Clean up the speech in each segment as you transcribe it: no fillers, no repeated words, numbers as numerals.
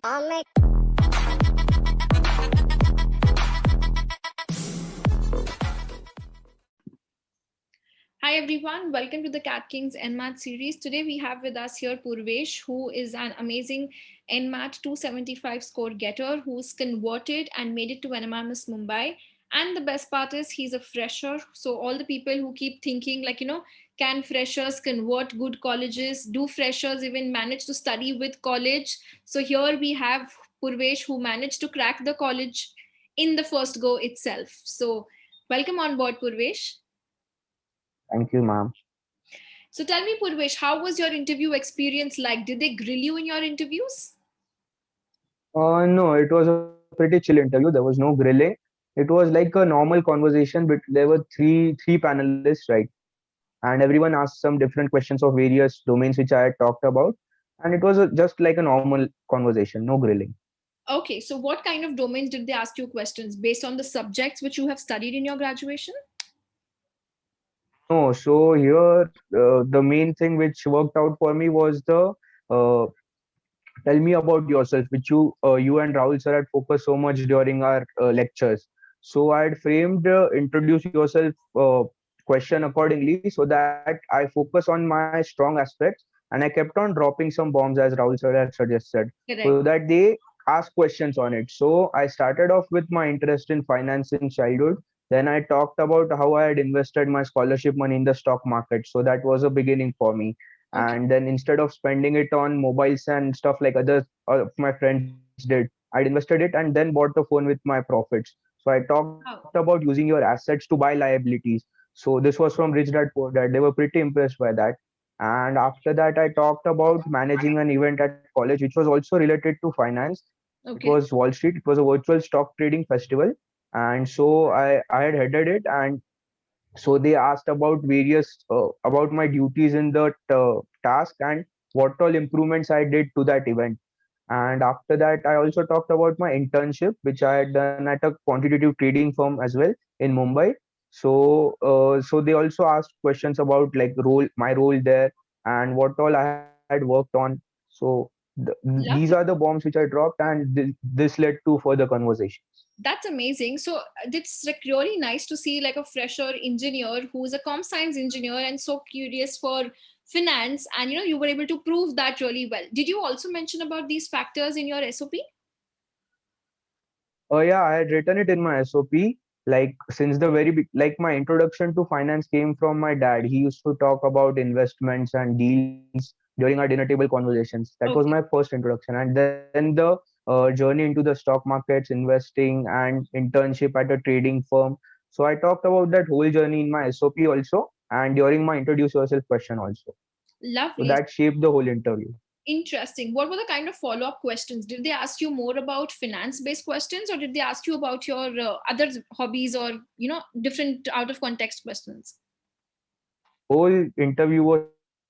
Hi everyone, welcome to the Cat Kings NMAT series. Today we have with us here Purvesh, who is an amazing NMAT 275 score getter who's converted and made it to NMIMS Mumbai. And the best part is he's a fresher. So all the people who keep thinking can freshers convert good colleges? Do freshers even manage to study with college? So here we have Purvesh who managed to crack the college in the first go itself. So welcome on board, Purvesh. Thank you, ma'am. So tell me, Purvesh, how was your interview experience like? Did they grill you in your interviews? No, it was a pretty chill interview. There was no grilling. It was like a normal conversation, but there were three panelists, right? And everyone asked some different questions of various domains which I had talked about, and it was just like a normal conversation, no grilling. Okay, so what kind of domains did they ask you questions based on the subjects which you have studied in your graduation? No, so here the main thing which worked out for me was the uh, tell me about yourself, which you and Rahul sir had focused so much during our lectures. So I had framed introduce yourself question accordingly so that I focus on my strong aspects, and I kept on dropping some bombs as Rahul sir had suggested so Correct. that they ask questions on it. So I started off with my interest in finance in childhood. Then I talked about how I had invested my scholarship money in the stock market. So that was a beginning for me. Okay. And then instead of spending it on mobiles and stuff like others of my friends did, I'd invested it and then bought the phone with my profits. So I talked about Wow. using your assets to buy liabilities. So this was from Rich Dad Poor Dad. They were pretty impressed by that. And after that, I talked about managing an event at college, which was also related to finance. It Okay. was Wall Street. It was a virtual stock trading festival. And so I had headed it, and so they asked about various about my duties in the task and what all improvements I did to that event. And after that, I also talked about my internship, which I had done at a quantitative trading firm as well in Mumbai. So they also asked questions about like my role there and what all I had worked on. So these are the Lovely. bombs which I dropped, and this led to further conversations. That's amazing. So it's like really nice to see like a fresher engineer who's a comp science engineer and so curious for finance, and you were able to prove that really well. Did you also mention about these factors in your SOP? Oh yeah, I had written it in my SOP. Like since the like my introduction to finance came from my dad. He used to talk about investments and deals during our dinner table conversations. That was my Okay. first introduction, and then the journey into the stock markets, investing, and internship at a trading firm. So I talked about that whole journey in my SOP also, and during my introduce yourself question also. So Lovely. that shaped the whole interview. Interesting. What were the kind of follow up questions? Did they ask you more about finance based questions, or did they ask you about your other hobbies, or different out of context questions? Whole interview was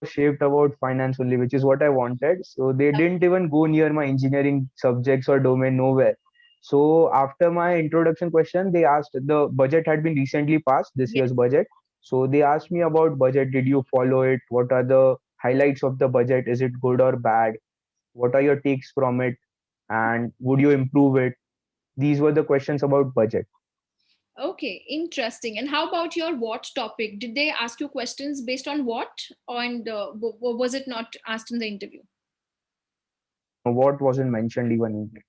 shaped about finance only, which is what I wanted. So they didn't even go near my engineering subjects or domain, nowhere. So after my introduction question, they asked, the budget had been recently passed, this Yes. year's budget. So they asked me about budget. Did you follow it? What are the highlights of the budget? Is it good or bad? What are your takes from it? And would you improve it? These were the questions about budget. Okay, interesting. And how about your what topic? Did they ask you questions based on what, and was it not asked in the interview? What wasn't mentioned even in it.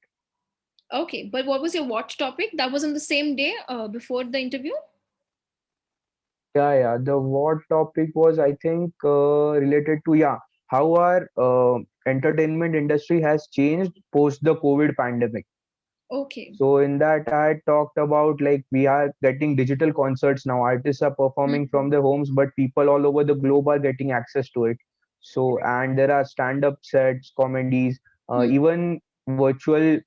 Okay, but what was your what topic? That was on the same day before the interview? Yeah. The what topic was, I think, related to, yeah, how our entertainment industry has changed post the COVID pandemic. Okay. So in that, I talked about like we are getting digital concerts now. Artists are performing Mhm. from their homes, but people all over the globe are getting access to it. So and there are stand-up sets, comedies, Hmm. even virtual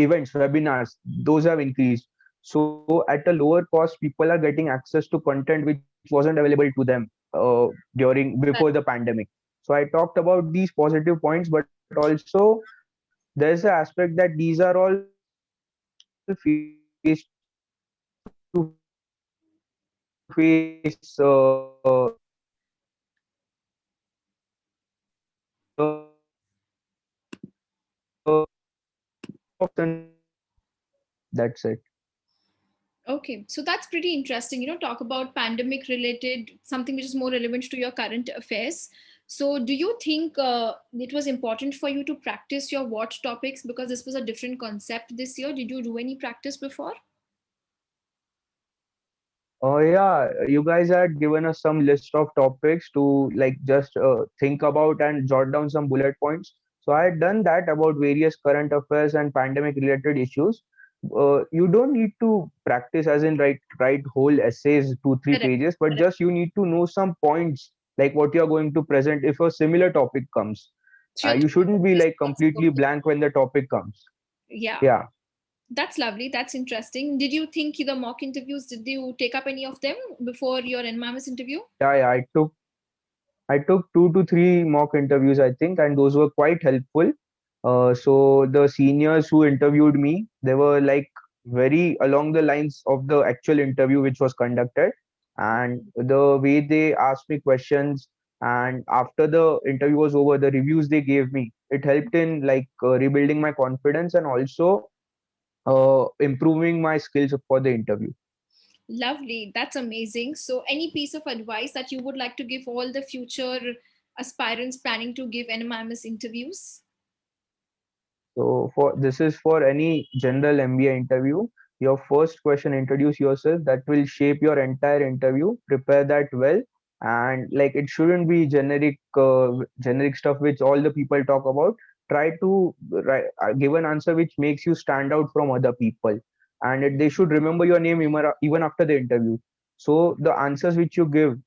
events, webinars. Those have increased. So at a lower cost, people are getting access to content which wasn't available to them during before the pandemic. So I talked about these positive points, but also there's the aspect that these are all face-to-face That's it. Okay, so that's pretty interesting. Talk about pandemic related, something which is more relevant to your current affairs. So, do you think it was important for you to practice your what topics, because this was a different concept this year? Did you do any practice before? Oh yeah, you guys had given us some list of topics to like just think about and jot down some bullet points. So I had done that about various current affairs and pandemic related issues. You don't need to practice as in write whole essays, 2 3 pages, but Correct. just you need to know some points like what you are going to present if a similar topic comes. So, you're You shouldn't be just like completely blank when the topic comes. yeah. Yeah, That's lovely. That's interesting. Did you think the mock interviews, did you take up any of them before your NMAMS interview? yeah. I took 2 to 3 mock interviews, I think, and those were quite helpful. So the seniors who interviewed me, they were like very along the lines of the actual interview which was conducted, and the way they asked me questions, and after the interview was over, the reviews they gave me, it helped in like rebuilding my confidence and also improving my skills for the interview. Lovely. That's amazing. So, any piece of advice that you would like to give all the future aspirants planning to give NMIMS interviews? So for this is for any general MBA interview. Your first question, introduce yourself. That will shape your entire interview. Prepare that well, and like it shouldn't be generic stuff which all the people talk about. Try to give an answer which makes you stand out from other people, and they should remember your name even after the interview. So the answers which you give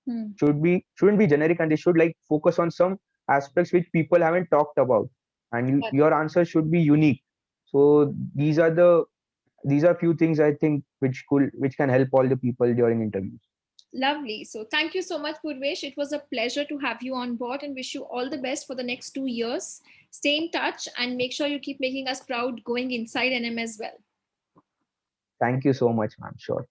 Hmm. shouldn't be generic, and they should like focus on some aspects which people haven't talked about, and your answer should be unique. So these are few things I think which can help all the people during interviews. Lovely. So, thank you so much, Purvesh. It was a pleasure to have you on board and wish you all the best for the next 2 years. Stay in touch and make sure you keep making us proud going inside NM as well. Thank you so much, ma'am. Sure.